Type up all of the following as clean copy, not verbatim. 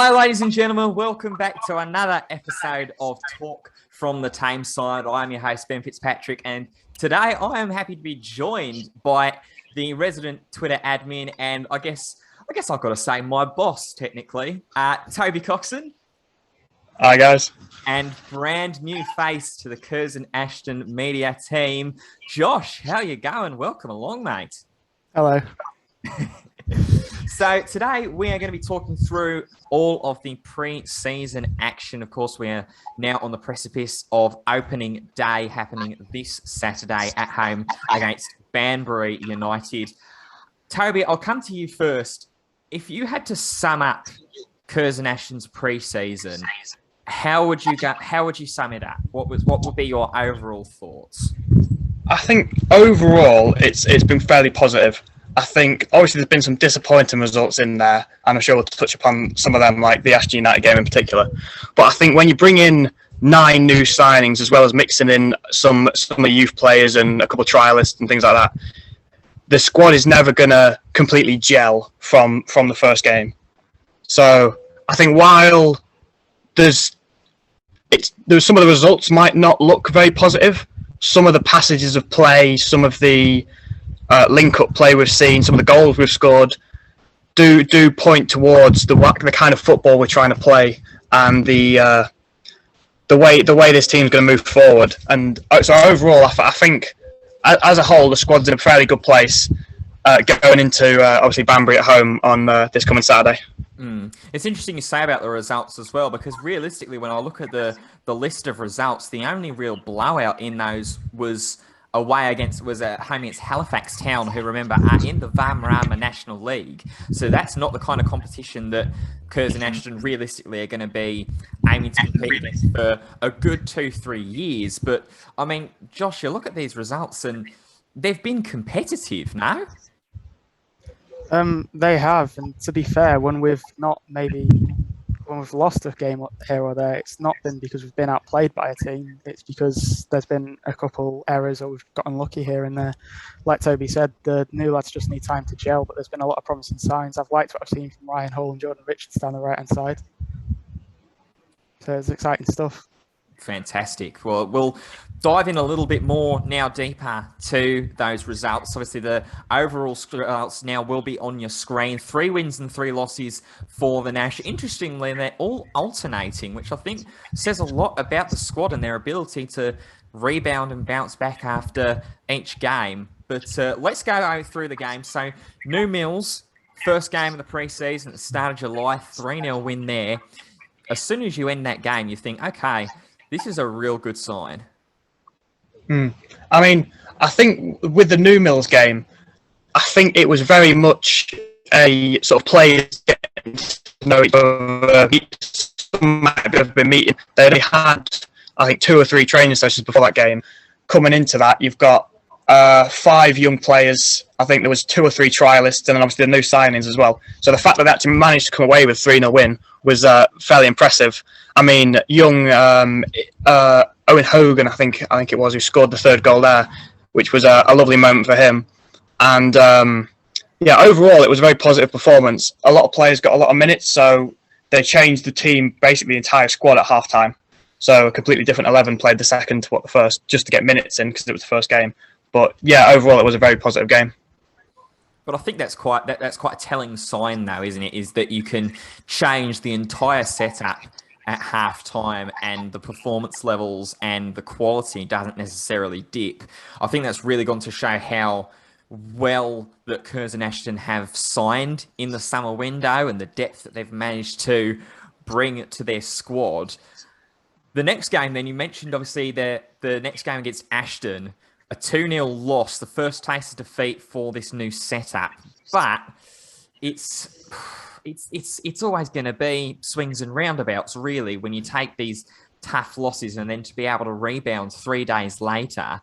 Hello, ladies and gentlemen. Welcome back to another episode of Talk From The Tameside. I'm your host, Ben Fitzpatrick, and today I am happy to be joined by the resident Twitter admin, and I guess I've got to say my boss, technically, Toby Coxon. Hi, guys. And brand new face to the Curzon Ashton media team, Josh. How you going? Welcome along, mate. Hello. So today we are going to be talking through all of the pre-season action. Of course, we are now on the precipice of opening day happening this Saturday at home against Banbury United. Toby, I'll come to you first. If you had to sum up Curzon Ashton's pre-season, how would you sum it up? What would be your overall thoughts? I think overall it's been fairly positive. I think obviously there's been some disappointing results in there, and I'm sure we'll touch upon some of them, like the Ashton United game in particular. But I think when you bring in 9 new signings, as well as mixing in some of the youth players and a couple of trialists and things like that, the squad is never going to completely gel from the first game. So I think while there's some of the results might not look very positive, some of the passages of play, some of the link-up play we've seen, some of the goals we've scored do point towards the kind of football we're trying to play, and the way this team's going to move forward. And so overall, I think as a whole, the squad's in a fairly good place going into obviously Banbury at home on this coming Saturday. It's interesting you say about the results as well, because realistically, when I look at the list of results, the only real blowout in those was at home against Halifax Town, who, remember, are in the Vamarama National League. So that's not the kind of competition that Curzon Ashton realistically are going to be aiming to compete against for a good 2-3 years. But, I mean, Josh, you look at these results and they've been competitive, no? They have, and to be fair, when we've lost a game here or there, it's not been because we've been outplayed by a team. It's because there's been a couple errors or we've gotten lucky here and there. Like Toby said, the new lads just need time to gel, but there's been a lot of promising signs. I've liked what I've seen from Ryan Hall and Jordan Richards down the right-hand side. So it's exciting stuff. Fantastic. Well, we'll dive in a little bit more now deeper to those results. Obviously, the overall results now will be on your screen. 3 wins and 3 losses for the Nash. Interestingly, they're all alternating, which I think says a lot about the squad and their ability to rebound and bounce back after each game. But let's go through the game. So, New Mills, first game of the pre-season at the start of July, 3-0 win there. As soon as you end that game, you think, okay, this is a real good sign. I mean, I think with the New Mills game, I think it was very much a sort of players getting to know each other. Some might have been meeting. They only had, I think, 2 or 3 training sessions before that game. Coming into that, you've got 5 young players. I think there was 2 or 3 trialists, and then obviously the new signings as well. So the fact that they actually managed to come away with 3-0 win was fairly impressive. I mean, young Owen Hogan, I think it was, who scored the 3rd goal there, which was a lovely moment for him. And overall, it was a very positive performance. A lot of players got a lot of minutes, so they changed the team, basically the entire squad at half-time. So a completely different 11 played the second to the first, just to get minutes in because it was the first game. But yeah, overall, it was a very positive game. But I think that's quite a telling sign, though, isn't it? Is that you can change the entire setup at halftime, and the performance levels and the quality doesn't necessarily dip. I think that's really gone to show how well that Curzon Ashton have signed in the summer window and the depth that they've managed to bring to their squad. The next game, then, you mentioned obviously the next game against Ashton, a 2-0 loss, the first taste of defeat for this new setup. But it's always going to be swings and roundabouts, really, when you take these tough losses and then to be able to rebound 3 days later.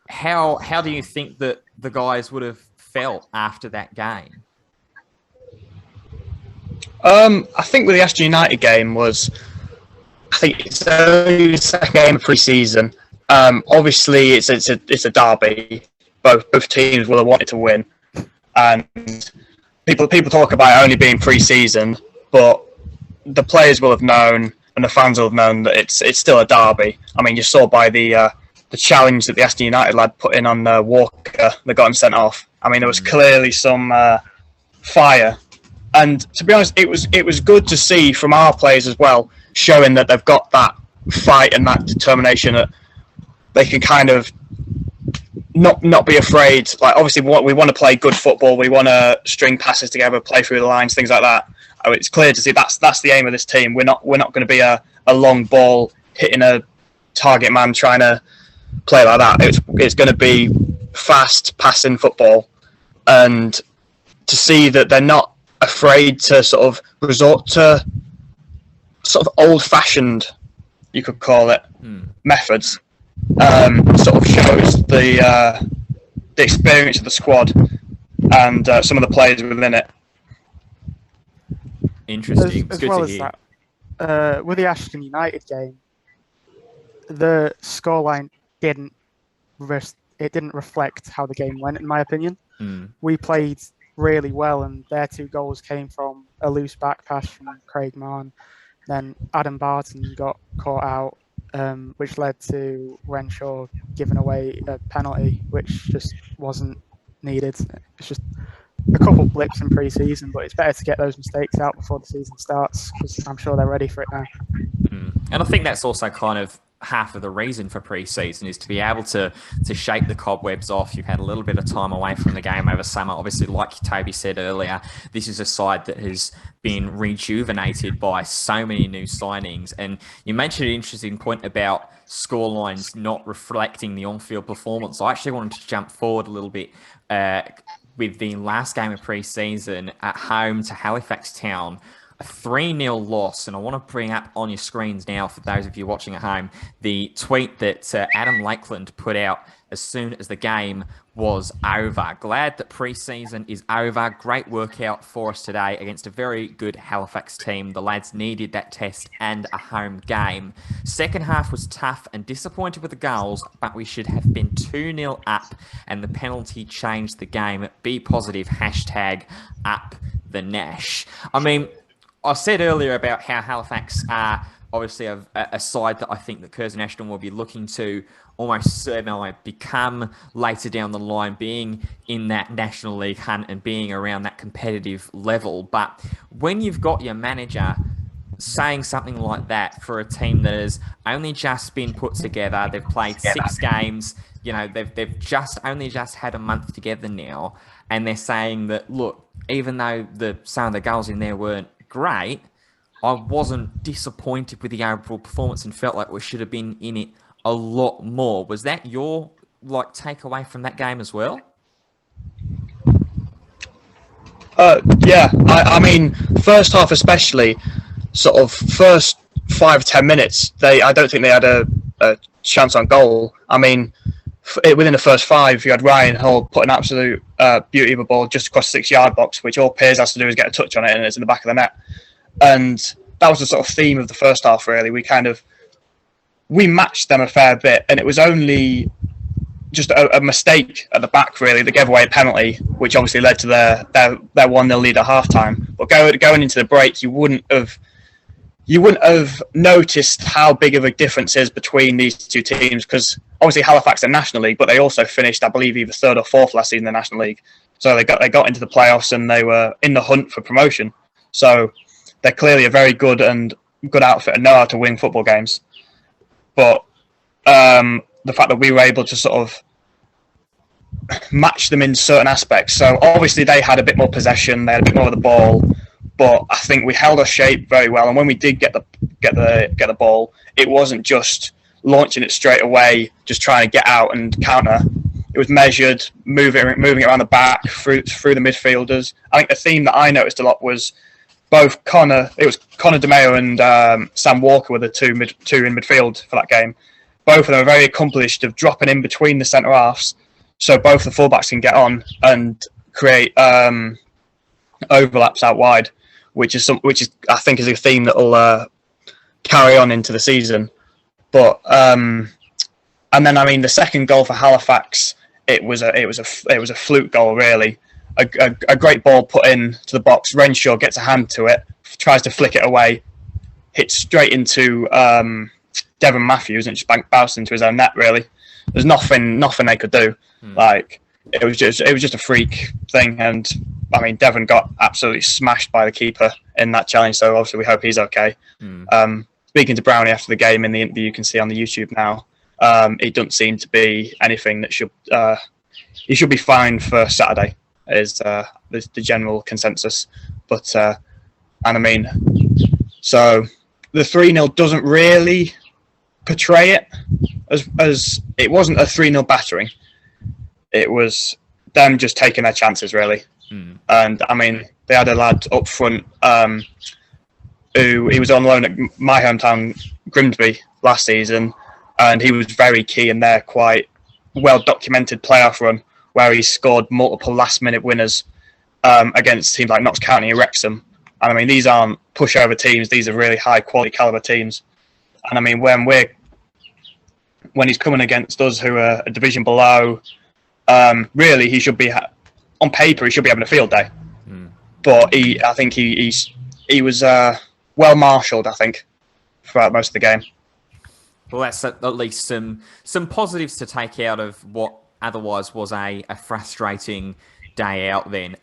How do you think that the guys would have felt after that game? I think with the Ashton United game I think it's only the 2nd game of pre-season. Obviously, it's a derby. Both teams will have wanted to win, and people talk about it only being pre-season, but the players will have known and the fans will have known that it's still a derby. I mean, you saw by the challenge that the Aston United lad put in on Walker that got him sent off. I mean, there was clearly some fire, and to be honest, it was good to see from our players as well, showing that they've got that fight and that determination that they can kind of not be afraid. Like, obviously, we want to play good football. We want to string passes together, play through the lines, things like that. It's clear to see that's the aim of this team. We're not going to be a long ball hitting a target man trying to play like that. It's going to be fast passing football, and to see that they're not afraid to sort of resort to sort of old-fashioned, you could call it, methods. Sort of shows the experience of the squad and some of the players within it. Interesting. It's good well to as hear. that, with the Ashton United game, the scoreline didn't reflect how the game went, in my opinion. We played really well, and their 2 goals came from a loose back pass from Craig Marn. Then Adam Barton got caught out, which led to Renshaw giving away a penalty, which just wasn't needed. It's just a couple blips in pre-season, but it's better to get those mistakes out before the season starts, because I'm sure they're ready for it now. And I think that's also kind of half of the reason for pre-season, is to be able to shake the cobwebs off. You've had a little bit of time away from the game over summer. Obviously, like Toby said earlier, this is a side that has been rejuvenated by so many new signings. And you mentioned an interesting point about scorelines not reflecting the on-field performance. I actually wanted to jump forward a little bit with the last game of pre-season at home to Halifax Town. A 3-0 loss, and I want to bring up on your screens now, for those of you watching at home, the tweet that Adam Lakeland put out as soon as the game was over. Glad that pre-season is over. Great workout for us today against a very good Halifax team. The lads needed that test and a home game. Second half was tough and disappointed with the goals, but we should have been 2-0 up, and the penalty changed the game. Be positive, hashtag up the Nash. I mean, I said earlier about how Halifax are obviously a side that I think that Curzon Ashton will be looking to almost become later down the line, being in that National League hunt and being around that competitive level. But when you've got your manager saying something like that for a team that has only just been put together, they've played 6 games, you know, they've only just had a month together now, and they're saying that, look, even though some of the goals in there weren't great, I wasn't disappointed with the overall performance and felt like we should have been in it a lot more. Was that your takeaway from that game as well? Yeah, I mean, first half especially, sort of first 5-10 minutes, I don't think they had a chance on goal. I mean, within the first 5, you had Ryan Hull put an absolute beauty of a ball just across the 6-yard box, which all Piers has to do is get a touch on it, and it's in the back of the net. And that was the sort of theme of the first half, really. We matched them a fair bit, and it was only just a mistake at the back, really, that gave away a penalty, which obviously led to their 1-0 lead at half-time. But going into the break, you wouldn't have noticed how big of a difference is between these 2 teams, because obviously Halifax are National League, but they also finished, I believe, either 3rd or 4th last season in the National League. So they got into the playoffs, and they were in the hunt for promotion. So they're clearly a very good outfit and know how to win football games. But the fact that we were able to sort of match them in certain aspects. So obviously they had a bit more possession, they had a bit more of the ball, but I think we held our shape very well. And when we did get the ball, it wasn't just launching it straight away, just trying to get out and counter. It was measured, moving it around the back, through the midfielders. I think the theme that I noticed a lot was both Connor DeMeo and Sam Walker were the two in midfield for that game. Both of them are very accomplished of dropping in between the centre halves, so both the fullbacks can get on and create overlaps out wide, which is I think is a theme that will carry on into the season. But and then I mean the second goal for Halifax, it was a fluke goal, really. A great ball put in to the box. Renshaw gets a hand to it, tries to flick it away, hit straight into Devon Matthews and just bounced into his own net. Really, there's nothing they could do. Like it was just a freak thing, and I mean Devon got absolutely smashed by the keeper in that challenge. So obviously we hope he's okay. Speaking to Brownie after the game in the interview, you can see on the YouTube now, it doesn't seem to be anything that should he should be fine for Saturday. Is the general consensus, but and I mean, so the 3-0 doesn't really portray it as it wasn't a 3-0 battering. It was them just taking their chances, really. And I mean, they had a lad up front who he was on loan at my hometown, Grimsby, last season, and he was very key in their quite well-documented playoff run where he scored multiple last-minute winners against teams like Notts County and Wrexham. And I mean, these aren't pushover teams; these are really high-quality caliber teams. And I mean, when he's coming against us, who are a division below, really he should be on paper he should be having a field day. But I think he was well marshalled. I think throughout most of the game. Well, that's at least some positives to take out of what otherwise was a frustrating day out then.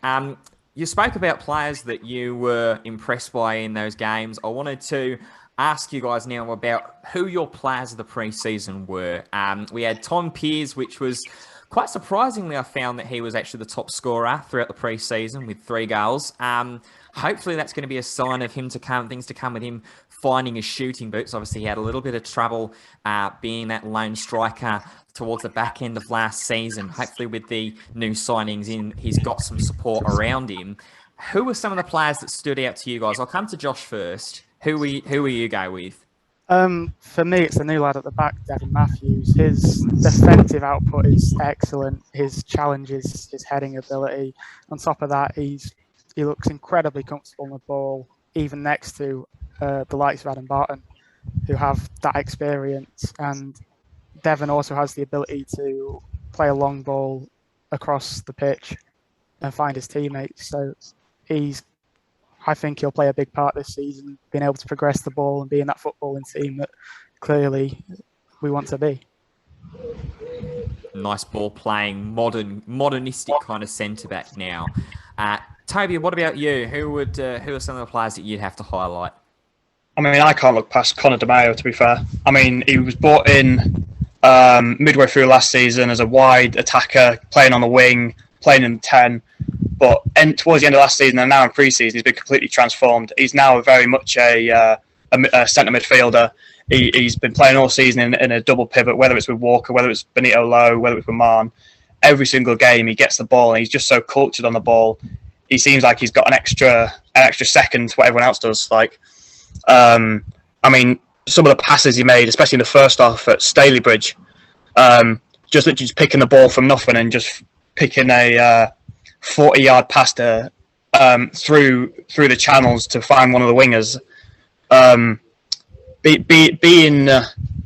You spoke about players that you were impressed by in those games. I wanted to ask you guys now about who your players of the pre-season were. We had Tom Pearce, which was quite surprisingly, I found that he was actually the top scorer throughout the pre-season with 3 goals. Hopefully that's going to be a sign of things to come with him finding his shooting boots. Obviously, he had a little bit of trouble being that lone striker towards the back end of last season. Hopefully with the new signings in, he's got some support around him. Who were some of the players that stood out to you guys? I'll come to Josh first. Who will you go with? For me, it's the new lad at the back, Devon Matthews. His defensive output is excellent. His challenges, his heading ability. On top of that, he looks incredibly comfortable on the ball, even next to the likes of Adam Barton, who have that experience. And Devon also has the ability to play a long ball across the pitch and find his teammates. So I think he'll play a big part this season, being able to progress the ball and being that footballing team that clearly we want to be. Nice ball playing, modernistic kind of centre back now. Toby, what about you? Who are some of the players that you'd have to highlight? I mean, I can't look past Conor DeMaio, to be fair. I mean, he was brought in midway through last season as a wide attacker, playing on the wing, playing in the 10. But towards the end of last season and now in pre-season, he's been completely transformed. He's now very much a centre midfielder. He's been playing all season in a double pivot, whether it's with Walker, whether it's Benito Lowe, whether it's with Marn. Every single game, he gets the ball and he's just so cultured on the ball. He seems like he's got an extra second to what everyone else does. Like, I mean, some of the passes he made, especially in the first half at Stalybridge, just literally picking the ball from nothing and just picking a 40-yard pass through the channels to find one of the wingers.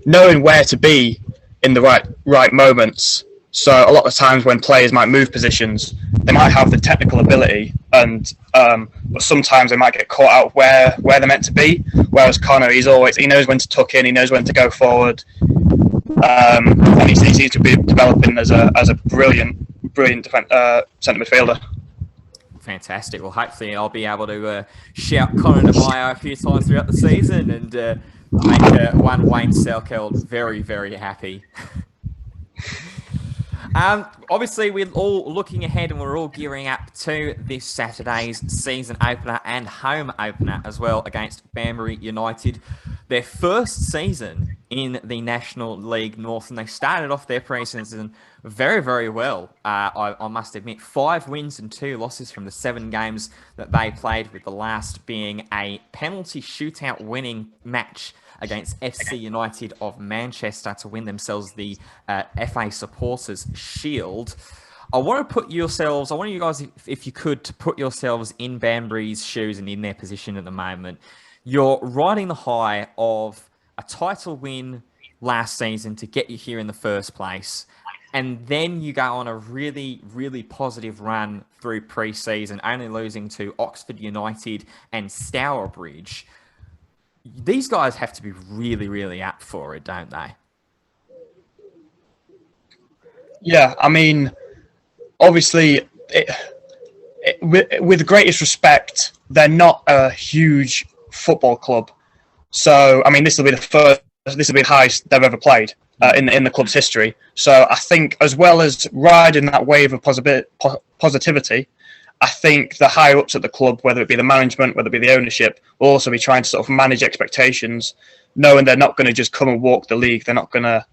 Knowing where to be in the right moments. So a lot of times when players might move positions, they might have the technical ability, but sometimes they might get caught out where they're meant to be. Whereas Connor, he knows when to tuck in, he knows when to go forward, and he seems to be developing as a brilliant centre midfielder. Fantastic. Well, hopefully I'll be able to shout Conor DeMaio a few times throughout the season and make one Wayne Selkeld very, very happy. Obviously, we're all looking ahead and we're all gearing up to this Saturday's season opener and home opener as well against Banbury United. Their first season in the National League North, and they started off their pre-season very, very well. I must admit, 5 wins and 2 losses from the 7 games that they played, with the last being a penalty shootout winning match against FC United of Manchester to win themselves the FA Supporters Shield. I want you guys, if you could, to put yourselves in Banbury's shoes and in their position at the moment. You're riding the high of a title win last season to get you here in the first place. And then you go on a really, really positive run through pre-season, only losing to Oxford United and Stourbridge. these guys have to be really, really apt for it, don't they? Yeah, I mean, obviously, with the greatest respect, they're not a huge football club. So, I mean, this will be the highest they've ever played in the club's history. So, I think as well as riding that wave of positivity, I think the higher ups at the club, whether it be the management, whether it be the ownership, will also be trying to sort of manage expectations, knowing they're not going to just come and walk the league. They're not going to.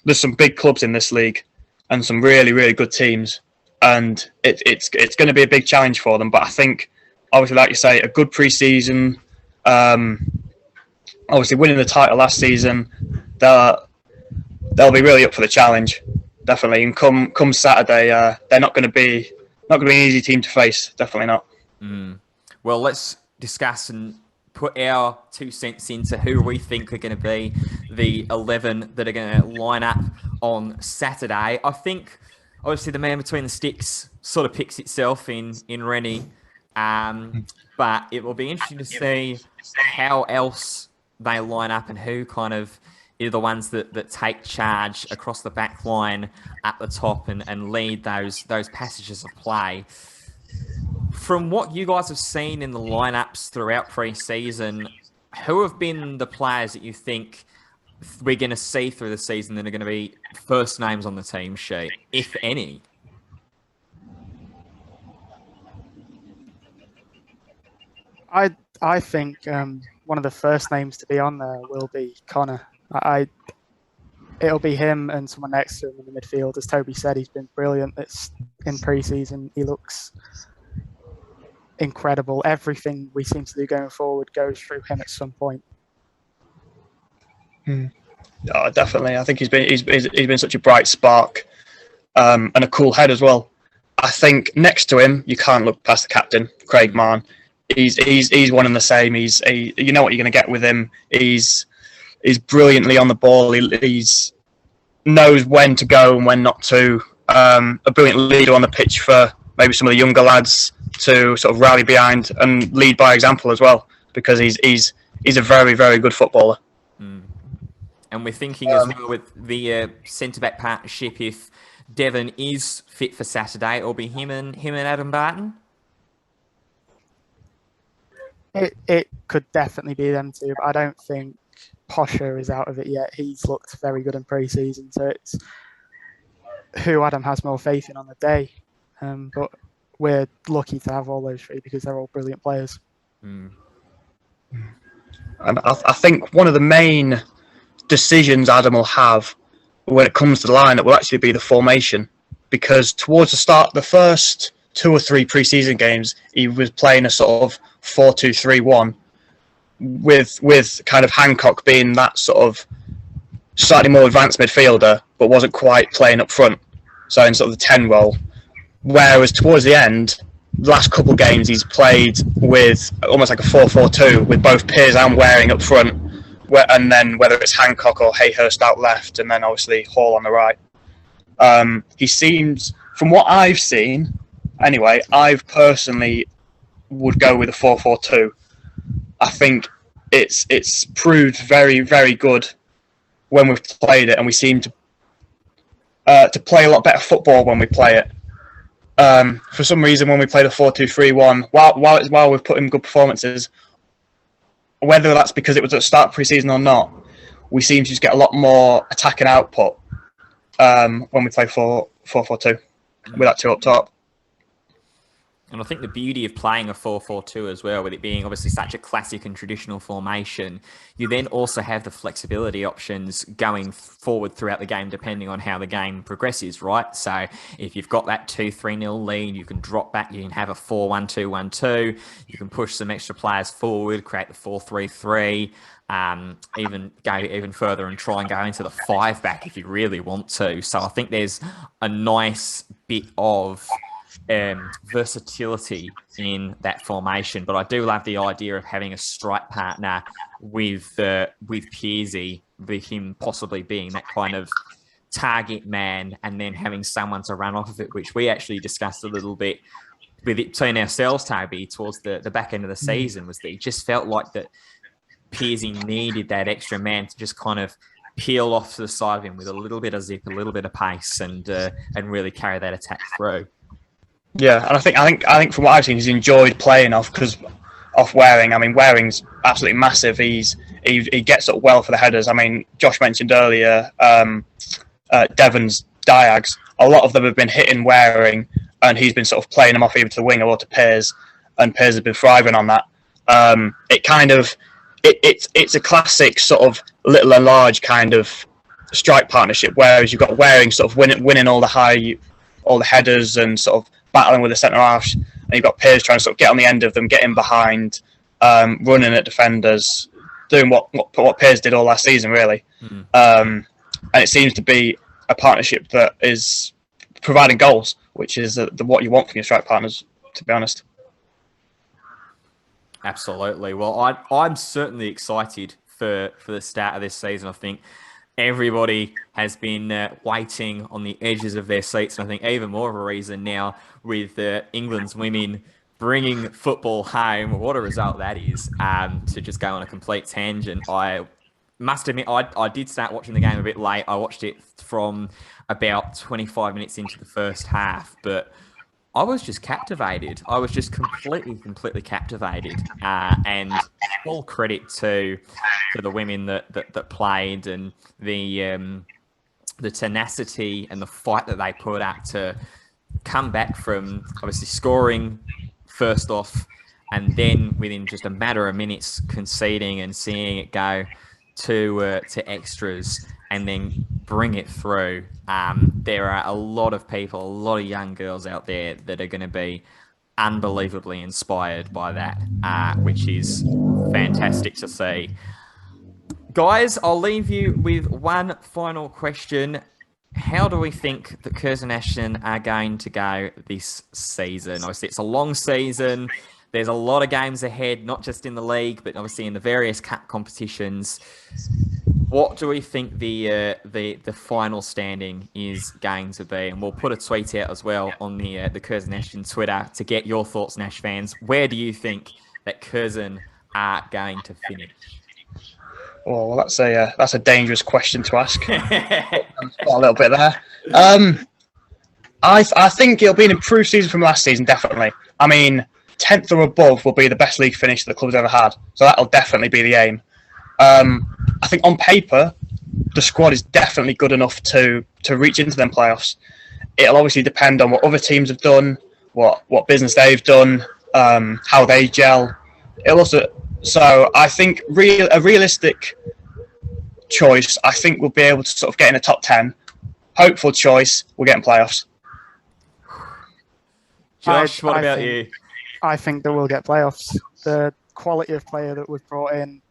There's some big clubs in this league, and some really, really good teams, and it's going to be a big challenge for them. But I think, obviously, like you say, a good pre-season. Obviously, winning the title last season, they'll be really up for the challenge, definitely. And come Saturday, they're not going to be an easy team to face. Definitely not. Well, let's discuss and put our 2 cents into who we think are going to be the 11 that are going to line up on Saturday. I think, obviously, the man between the sticks sort of picks itself in Rennie. But it will be interesting to see how else they line up and who kind of are the ones that take charge across the back line at the top and lead those passages of play. From what you guys have seen in the lineups throughout pre-season, who have been the players that you think we're going to see through the season that are going to be first names on the team sheet, if any? I think one of the first names to be on there will be Connor. It'll be him and someone next to him in the midfield. As Toby said, he's been brilliant. It's in pre-season. He looks incredible. Everything we seem to do going forward goes through him at some point. Oh, definitely. I think he's been such a bright spark and a cool head as well. I think next to him, you can't look past the captain, Craig Mann. He's one and the same. You know what you're going to get with him. He's brilliantly on the ball. He's knows when to go and when not to. A brilliant leader on the pitch for maybe some of the younger lads to sort of rally behind and lead by example as well, because he's a very, very good footballer. And we're thinking as well with the centre-back partnership, if Devon is fit for Saturday, it'll be him and Adam Barton. It could definitely be them two, but I don't think Posher is out of it yet. He's looked very good in pre-season, so it's who Adam has more faith in on the day. But we're lucky to have all those three because they're all brilliant players. And I think one of the main decisions Adam will have when it comes to the lineup will actually be the formation, because towards the start, the first 2 or 3 pre-season games, he was playing a sort of 4-2-3-1 with kind of Hancock being that sort of slightly more advanced midfielder, but wasn't quite playing up front, so in sort of the 10 role. Whereas towards the end, the last couple of games, he's played with almost like a 4-4-2 with both Pears and Waring up front, and then whether it's Hancock or Hayhurst out left, and then obviously Hall on the right. He seems, from what I've seen, anyway, I've personally would go with a 4-4-2. I think it's proved very, very good when we've played it, and we seem to play a lot better football when we play it. For some reason, when we play the 4-2-3-1, while we've put in good performances, whether that's because it was at the start of pre-season or not, we seem to just get a lot more attacking output when we play 4-4-2 with that 2 up top. And I think the beauty of playing a 4-4-2 as well, with it being obviously such a classic and traditional formation, you then also have the flexibility options going forward throughout the game depending on how the game progresses, right? So if you've got that 2-3-0 lead, you can drop back, you can have a 4-1-2-1-2, you can push some extra players forward, create the 4-3-3, even go even further and try and go into the 5-back if you really want to. So I think there's a nice bit of versatility in that formation, but I do love the idea of having a strike partner with Pearsy, with him possibly being that kind of target man, and then having someone to run off of it, which we actually discussed a little bit with it between ourselves, Toby, towards the back end of the season was that it just felt like that Pearsey needed that extra man to just kind of peel off to the side of him with a little bit of zip, a little bit of pace, and really carry that attack through. Yeah, and I think from what I've seen, he's enjoyed playing off Waring. I mean, Waring's absolutely massive. He gets up well for the headers. I mean, Josh mentioned earlier Devon's diags. A lot of them have been hitting Waring, and he's been sort of playing them off either to the winger or to Pears, and Pears has been thriving on that. It's a classic sort of little and large kind of strike partnership, whereas you've got Waring sort of winning all the headers and sort of battling with the centre halves, and you've got Pears trying to sort of get on the end of them, get in behind, running at defenders, doing what Pears did all last season, really. And it seems to be a partnership that is providing goals, which is what you want from your strike partners, to be honest. Absolutely. Well, I'm certainly excited for the start of this season. I think everybody has been waiting on the edges of their seats, and I think even more of a reason now with England's women bringing football home. What a result that is, to just go on a complete tangent. I must admit, I did start watching the game a bit late. I watched it from about 25 minutes into the first half, but I was just captivated. I was just completely captivated. And all credit to the women that played, and the tenacity and the fight that they put up to come back from obviously scoring first off, and then within just a matter of minutes conceding and seeing it go to extras and then bring it through. There are a lot of people, a lot of young girls out there that are going to be unbelievably inspired by that, which is fantastic to see. Guys, I'll leave you with one final question. How do we think that Curzon Ashton are going to go this season? Obviously, it's a long season. There's a lot of games ahead, not just in the league, but obviously in the various cup competitions. What do we think the final standing is going to be? And we'll put a tweet out as well on the Curzon Ashton Twitter to get your thoughts, Nash fans. Where do you think that Curzon are going to finish? Well, that's a dangerous question to ask. A little bit there. I think it'll be an improved season from last season, definitely. I mean, 10th or above will be the best league finish that the club's ever had, so that'll definitely be the aim. I think on paper, the squad is definitely good enough to reach into them playoffs. It'll obviously depend on what other teams have done, what business they've done, how they gel. So I think a realistic choice, I think we'll be able to sort of get in the top 10. Hopeful choice, we'll get in playoffs. Josh, what about you? I think that we'll get playoffs. The quality of player that we've brought in,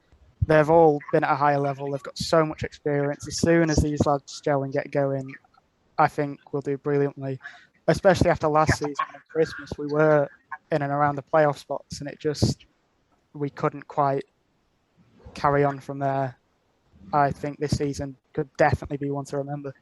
they've all been at a higher level. They've got so much experience. As soon as these lads gel and get going, I think we'll do brilliantly. Especially after last season at Christmas, we were in and around the playoff spots, and we couldn't quite carry on from there. I think this season could definitely be one to remember.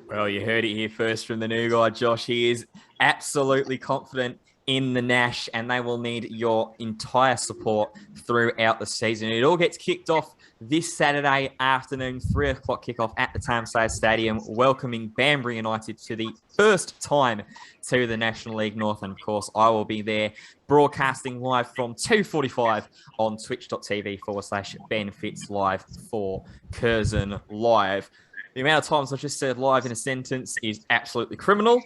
Well, you heard it here first from the new guy, Josh. He is absolutely confident in the Nash, and they will need your entire support throughout the season. It all gets kicked off this Saturday afternoon, 3 o'clock kickoff at the Tameside Stadium, welcoming Banbury United to the first time to the National League North. And of course, I will be there broadcasting live from 2:45 on twitch.tv/Ben Fitz live for Curzon Live. The amount of times I've just said live in a sentence is absolutely criminal.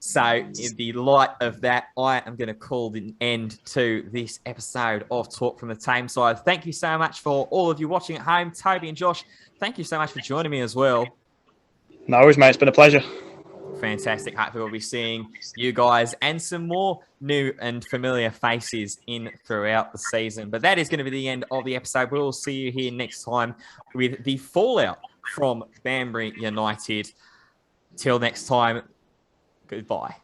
So in the light of that, I am going to call the end to this episode of Talk From The Tameside. Thank you so much for all of you watching at home. Toby and Josh, thank you so much for joining me as well. No worries, mate. It's been a pleasure. Fantastic. Hopefully we'll be seeing you guys and some more new and familiar faces in throughout the season. But that is going to be the end of the episode. We'll see you here next time with the fallout from Banbury United. Till next time, goodbye.